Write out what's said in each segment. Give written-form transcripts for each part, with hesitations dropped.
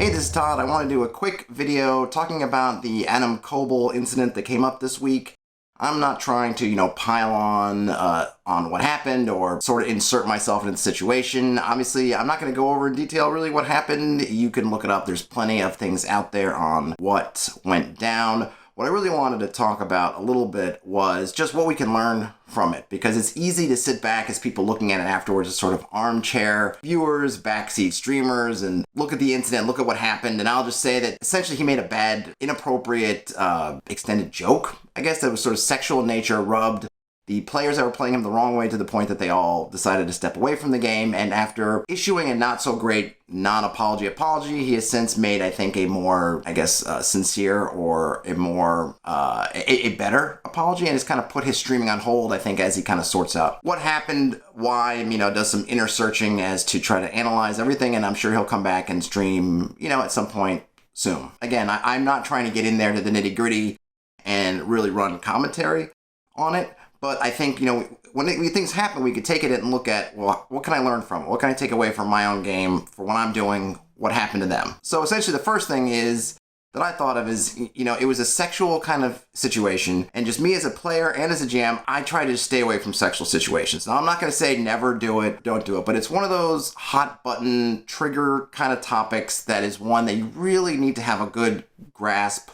Hey, this is Todd. I want to do a quick video talking about the Adam Koebel incident that came up this week. I'm not trying to, pile on what happened or sort of insert myself into the situation. Obviously, I'm not going to go over in detail really what happened. You can look it up. There's plenty of things out there on what went down. What I really wanted to talk about a little bit was just what we can learn from it, because it's easy to sit back as people looking at it afterwards as sort of armchair viewers, backseat streamers, and look at the incident, look at what happened, and I'll just say that essentially he made a bad, inappropriate, extended joke, I guess, that was sort of sexual in nature, rubbed the players that were playing him the wrong way to the point that they all decided to step away from the game. And after issuing a not so great non-apology apology, he has since made, I think, a more, sincere or a more, a better apology, and has kind of put his streaming on hold, I think, as he kind of sorts out what happened, why, does some inner searching as to try to analyze everything, and I'm sure he'll come back and stream, at some point soon. Again, I'm not trying to get in there to the nitty-gritty and really run commentary on it. But I think, when things happen, we could take it and look at, well, what can I learn from it? What can I take away from my own game for what I'm doing, what happened to them? So essentially the first thing is that I thought of is, it was a sexual kind of situation. And just me as a player and as a GM, I try to just stay away from sexual situations. Now, I'm not going to say never do it, don't do it. But it's one of those hot button trigger kind of topics that is one that you really need to have a good grasp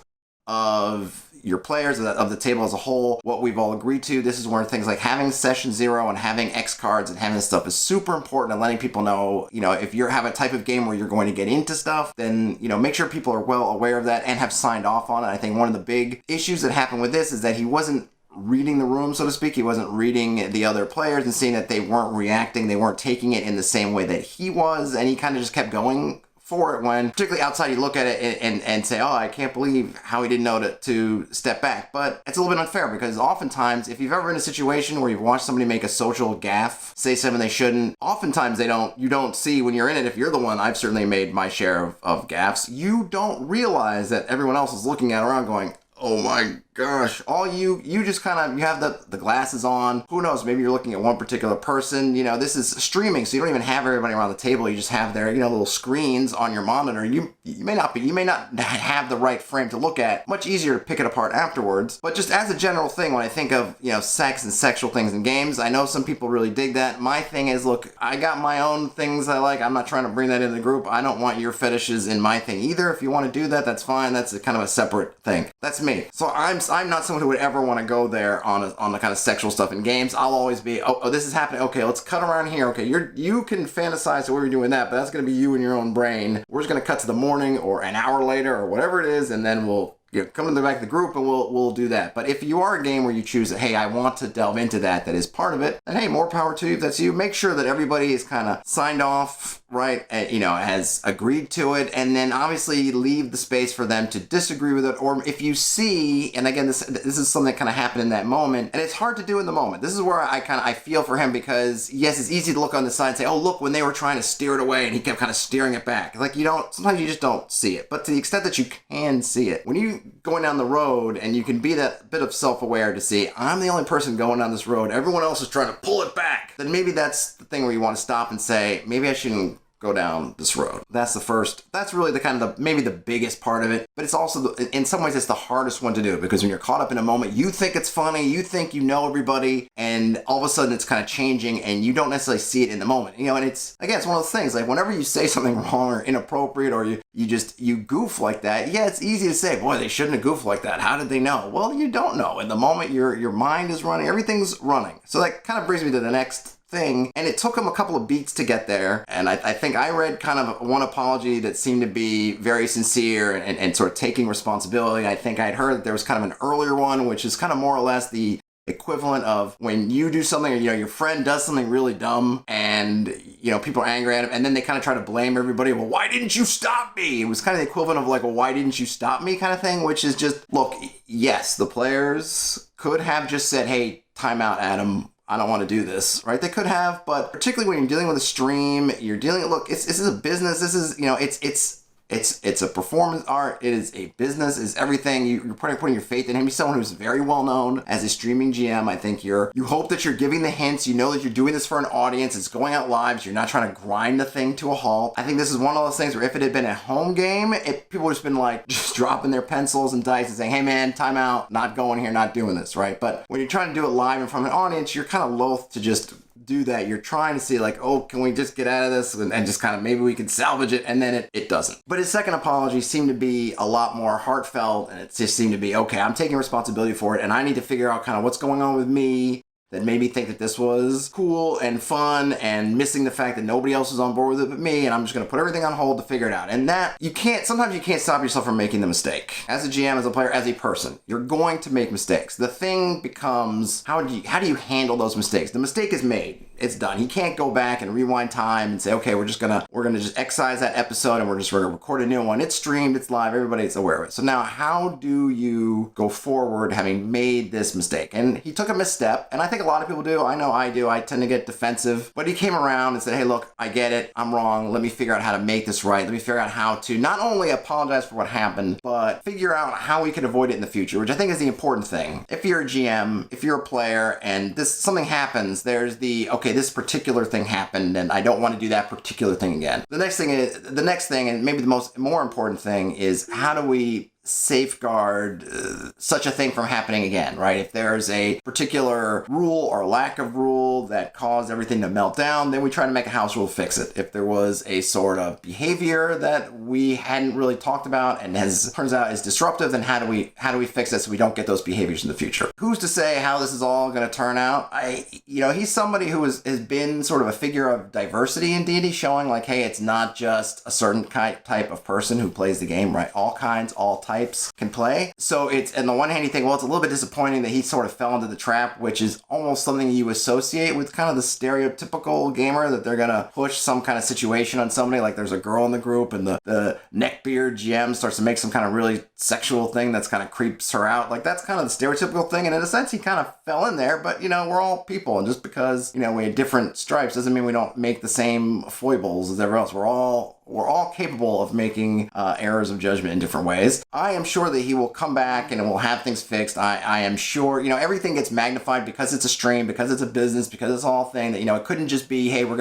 of your players, of the table as a whole, what we've all agreed to. This is where things like having session 0 and having X cards and having this stuff is super important, and letting people know, if you have a type of game where you're going to get into stuff, then, make sure people are well aware of that and have signed off on it. I think one of the big issues that happened with this is that he wasn't reading the room, so to speak. He wasn't reading the other players and seeing that they weren't reacting, they weren't taking it in the same way that he was, and he kind of just kept going for it when, particularly outside, you look at it and say, oh, I can't believe how he didn't know to step back. But it's a little bit unfair, because oftentimes, if you've ever been in a situation where you've watched somebody make a social gaffe, say something they shouldn't, oftentimes you don't see when you're in it. If you're the one, I've certainly made my share of gaffes, you don't realize that everyone else is looking at around going, oh my gosh, all you just kind of, you have the glasses on. Who knows, maybe you're looking at one particular person. This is streaming, so you don't even have everybody around the table. You just have their, little screens on your monitor. You may not have the right frame to look at. Much easier to pick it apart afterwards. But just as a general thing, when I think of, sex and sexual things in games, I know some people really dig that. My thing is, look, I got my own things I like. I'm not trying to bring that into the group. I don't want your fetishes in my thing either. If you want to do that, that's fine. That's a kind of a separate thing. That's me. So I'm not someone who would ever want to go there on the kind of sexual stuff in games. I'll always be, oh, this is happening. Okay, let's cut around here. Okay, you can fantasize that we're doing that, but that's going to be you in your own brain. We're just going to cut to the morning or an hour later or whatever it is, and then we'll come to the back of the group and we'll do that. But if you are a game where you choose that, hey, I want to delve into that is part of it, then hey, more power to you if that's you. Make sure that everybody is kind of signed off, right, has agreed to it, and then obviously leave the space for them to disagree with it. Or if you see, and again, this is something that kind of happened in that moment, and it's hard to do in the moment. This is where I feel for him, because yes, it's easy to look on the side and say, oh, look, when they were trying to steer it away and he kept kind of steering it back. Like, sometimes you just don't see it. But to the extent that you can see it, when you going down the road and you can be that bit of self-aware to see, I'm the only person going down this road, everyone else is trying to pull it back, then maybe that's the thing where you want to stop and say, maybe I shouldn't go down this road. That's really the kind of maybe the biggest part of it, but it's also in some ways it's the hardest one to do, because when you're caught up in a moment, you think it's funny, you think you know everybody, and all of a sudden it's kind of changing and you don't necessarily see it in the moment. And it's one of those things, like whenever you say something wrong or inappropriate, or you goof like that, yeah, it's easy to say, boy, they shouldn't have goofed like that. How did they know? Well, you don't know. In the moment, your mind is running, everything's running. So that kind of brings me to the next thing, and it took him a couple of beats to get there, and I think I read kind of one apology that seemed to be very sincere and sort of taking responsibility. I think I'd heard that there was kind of an earlier one, which is kind of more or less the equivalent of when you do something, or your friend does something really dumb, and people are angry at him, and then they kind of try to blame everybody. Well, why didn't you stop me? It was kind of the equivalent of like, well, why didn't you stop me kind of thing, which is just, look, yes, the players could have just said, hey, time out, Adam, I don't want to do this, right? They could have, but particularly when you're dealing with a stream, look, this is a business. This is, It's a performance art. It is a business. It's everything. You're putting your faith in him. He's someone who's very well known as a streaming GM. I think you hope that you're giving the hints. You know that you're doing this for an audience. It's going out live. So you're not trying to grind the thing to a halt. I think this is one of those things where if it had been a home game, people would have been like just dropping their pencils and dice and saying, hey man, time out, not going here, not doing this, right? But when you're trying to do it live in front of an audience, you're kind of loath to just do that. You're trying to see like, oh, can we just get out of this and just kind of maybe we can salvage it, and then it doesn't. But his second apology seemed to be a lot more heartfelt, and it just seemed to be, okay, I'm taking responsibility for it, and I need to figure out kind of what's going on with me that made me think that this was cool and fun, and missing the fact that nobody else was on board with it but me, and I'm just going to put everything on hold to figure it out. And that, sometimes you can't stop yourself from making the mistake. As a GM, as a player, as a person, you're going to make mistakes. The thing becomes, how do you handle those mistakes? The mistake is made. It's done. He can't go back and rewind time and say, okay, we're gonna just excise that episode and we're gonna record a new one. It's streamed, it's live, everybody's aware of it. So now how do you go forward having made this mistake? And he took a misstep, and I think a lot of people do. I know I do. I tend to get defensive. But he came around and said, hey, look, I get it. I'm wrong. Let me figure out how to make this right. Let me figure out how to not only apologize for what happened, but figure out how we could avoid it in the future, which I think is the important thing. If you're a GM, if you're a player, and something happens, there's okay, this particular thing happened and I don't want to do that particular thing again. The next thing, and maybe the more important thing, is how do we safeguard such a thing from happening again, right? If there's a particular rule or lack of rule that caused everything to melt down, then we try to make a house rule to fix it. If there was a sort of behavior that we hadn't really talked about and turns out is disruptive, then how do we fix it so we don't get those behaviors in the future? Who's to say how this is all going to turn out? He's somebody who has been sort of a figure of diversity in D&D, showing like, hey, it's not just a certain type of person who plays the game, right? All kinds, all types can play. So on the one hand, you think, well, it's a little bit disappointing that he sort of fell into the trap, which is almost something you associate with kind of the stereotypical gamer, that they're going to push some kind of situation on somebody, like there's a girl in the group and the neckbeard GM starts to make some kind of really sexual thing that's kind of creeps her out. Like that's kind of the stereotypical thing. And in a sense, he kind of fell in there, but we're all people. And just because, we have different stripes doesn't mean we don't make the same foibles as everyone else. We're all capable of making errors of judgment in different ways. I am sure that he will come back and we'll have things fixed. I am sure, everything gets magnified because it's a stream, because it's a business, because it's all thing that, it couldn't just be, hey, we're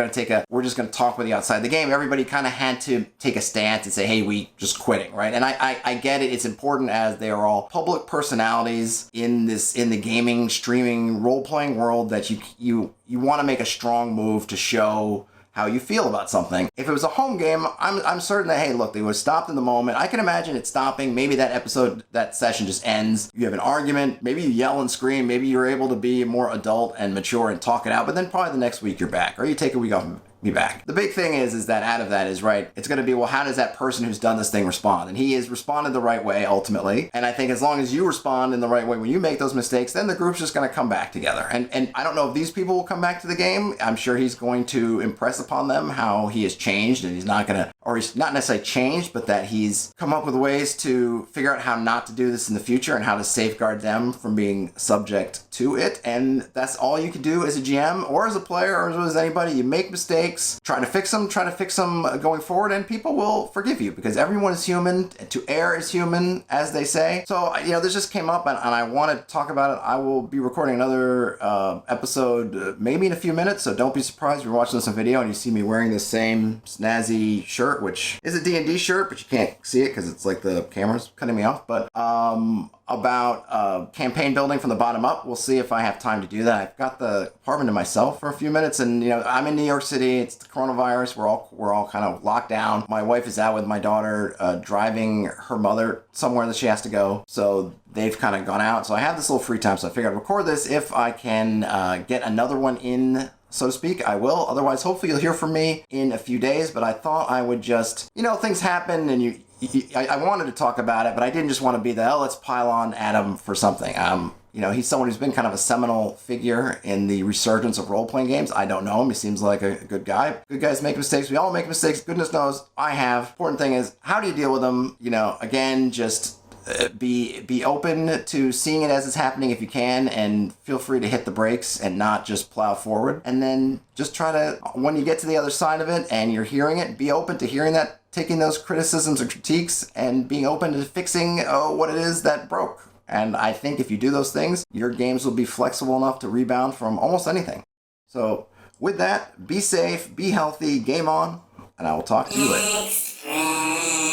just going to talk with you outside the game. Everybody kind of had to take a stance and say, hey, we just quitting, right? And I get it. It's important, as they are all public personalities in the gaming, streaming, role-playing world, that you want to make a strong move to show how you feel about something. If it was a home game, I'm certain that, hey, look, they would have stopped in the moment. I can imagine it stopping. Maybe that session just ends. You have an argument. Maybe you yell and scream. Maybe you're able to be more adult and mature and talk it out. But then probably the next week you're back, or you take a week off and be back. The big thing is that out of that is, right, it's going to be, well, how does that person who's done this thing respond? And he has responded the right way ultimately. And I think as long as you respond in the right way when you make those mistakes, then the group's just going to come back together. And I don't know if these people will come back to the game. I'm sure he's going to impress upon them how he has changed, and he's not necessarily changed, but that he's come up with ways to figure out how not to do this in the future and how to safeguard them from being subject to it. And that's all you can do as a GM or as a player or as anybody. You make mistakes, try to fix them going forward, and people will forgive you, because everyone is human. To err is human, as they say. So, this just came up, and I want to talk about it. I will be recording another episode maybe in a few minutes, so don't be surprised if you're watching this on video and you see me wearing this same snazzy shirt, which is a D&D shirt, but you can't see it because it's like the camera's cutting me off. But about campaign building from the bottom up. We'll see if I have time to do that. I've got the apartment to myself for a few minutes, and I'm in New York City. It's the coronavirus. We're all kind of locked down. My wife is out with my daughter, driving her mother somewhere that she has to go. So they've kind of gone out. So I have this little free time. So I figured I'd record this. If I can get another one in, so to speak, I will. Otherwise, hopefully you'll hear from me in a few days. But I thought I would just, things happen, and I wanted to talk about it, but I didn't just want to be let's pile on Adam for something. He's someone who's been kind of a seminal figure in the resurgence of role-playing games. I don't know him. He seems like a good guy. Good guys make mistakes. We all make mistakes. Goodness knows I have. Important thing is, how do you deal with them? Again, just be open to seeing it as it's happening if you can, and feel free to hit the brakes and not just plow forward. And then just try to, when you get to the other side of it and you're hearing it, be open to hearing that taking those criticisms and critiques and being open to fixing what it is that broke. And I think if you do those things, your games will be flexible enough to rebound from almost anything. So with that, be safe, be healthy, game on, and I will talk to you later.